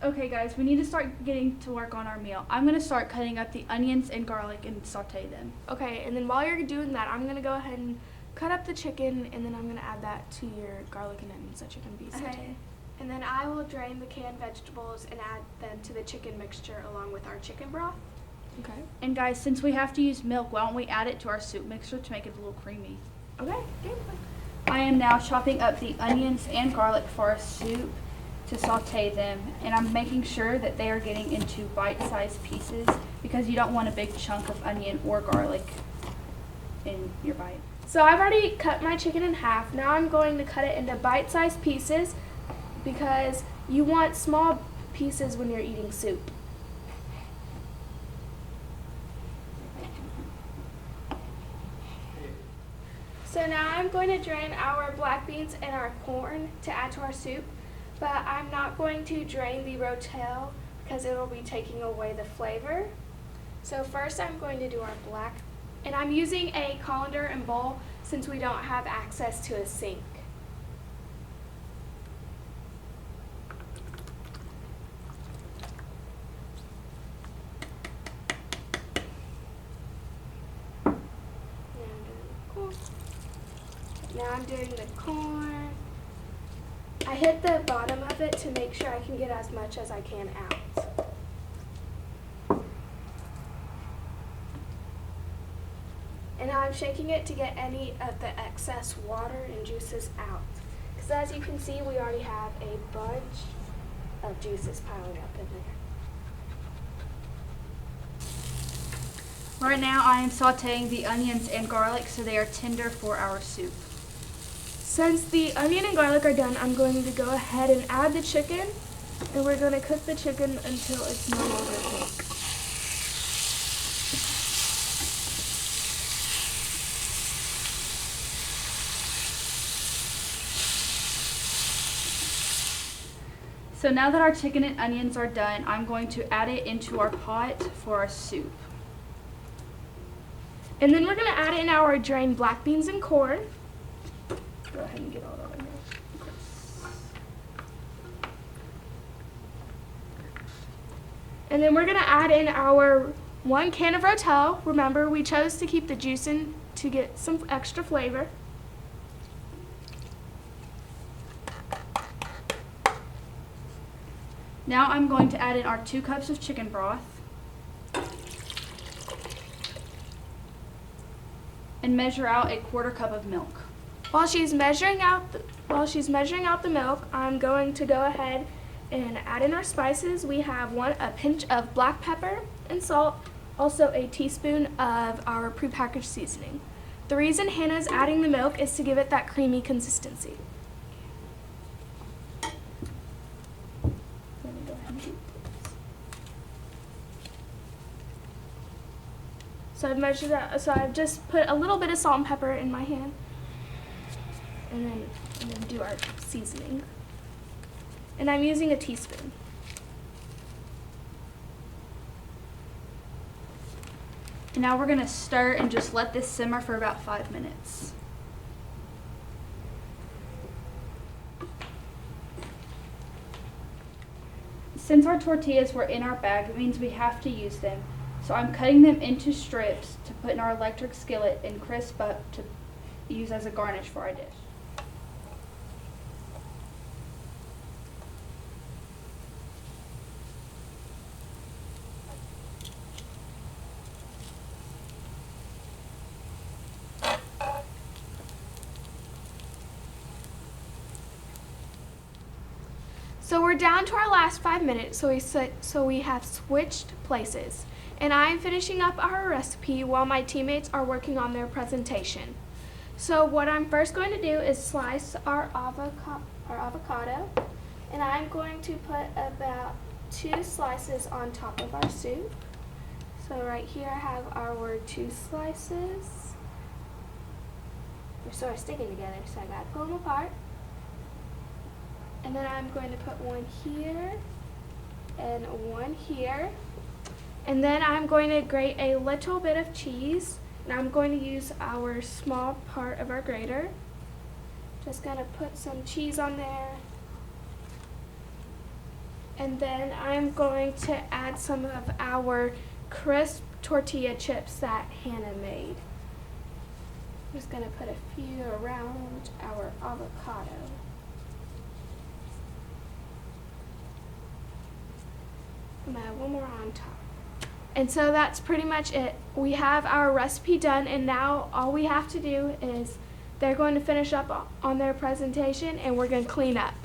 Okay guys, we need to start getting to work on our meal. I'm going to start cutting up the onions and garlic and saute them. Okay, and then while you're doing that, I'm going to go ahead and cut up the chicken, and then I'm going to add that to your garlic and onions that you're going to be sauteing. Okay. And then I will drain the canned vegetables and add them to the chicken mixture along with our chicken broth. Okay. And guys, since we have to use milk, why don't we add it to our soup mixer to make it a little creamy? Okay. I am now chopping up the onions and garlic for our soup to saute them, and I'm making sure that they are getting into bite-sized pieces because you don't want a big chunk of onion or garlic in your bite. So I've already cut my chicken in half. Now I'm going to cut it into bite-sized pieces because you want small pieces when you're eating soup. So now I'm going to drain our black beans and our corn to add to our soup, but I'm not going to drain the rotel because it will be taking away the flavor. So first I'm going to do our black, and I'm using a colander and bowl since we don't have access to a sink. Now I'm doing the corn. I hit the bottom of it to make sure I can get as much as I can out. And now I'm shaking it to get any of the excess water and juices out. Because as you can see, we already have a bunch of juices piling up in there. Right now I am sauteing the onions and garlic so they are tender for our soup. Since the onion and garlic are done, I'm going to go ahead and add the chicken, and we're going to cook the chicken until it's no longer pink. So now that our chicken and onions are done, I'm going to add it into our pot for our soup. And then we're going to add in our drained black beans and corn. Go ahead and get all that in there. And then we're going to add in our 1 can of rotel. Remember, we chose to keep the juice in to get some extra flavor. Now I'm going to add in our 2 cups of chicken broth and measure out a 1/4 cup of milk. While she's measuring out the milk, I'm going to go ahead and add in our spices. We have a pinch of black pepper and salt, also a teaspoon of our prepackaged seasoning. The reason Hannah's adding the milk is to give it that creamy consistency. So I've measured that. So I've just put a little bit of salt and pepper in my hand, and then do our seasoning. And I'm using a teaspoon. And now we're going to stir and just let this simmer for about 5 minutes. Since our tortillas were in our bag, it means we have to use them. So I'm cutting them into strips to put in our electric skillet and crisp up to use as a garnish for our dish. So we're down to our last 5 minutes, so we have switched places. And I'm finishing up our recipe while my teammates are working on their presentation. So what I'm first going to do is slice our avocado, and I'm going to put about 2 slices on top of our soup. So right here I have our 2 slices. They're sort of sticking together, so I gotta pull them apart. And then I'm going to put 1 here and 1 here. And then I'm going to grate a little bit of cheese. And I'm going to use our small part of our grater. Just going to put some cheese on there. And then I'm going to add some of our crisp tortilla chips that Hannah made. I'm just going to put a few around our avocado. I'm going to add one more on top. And so that's pretty much it. We have our recipe done, and now all we have to do is they're going to finish up on their presentation, and we're going to clean up.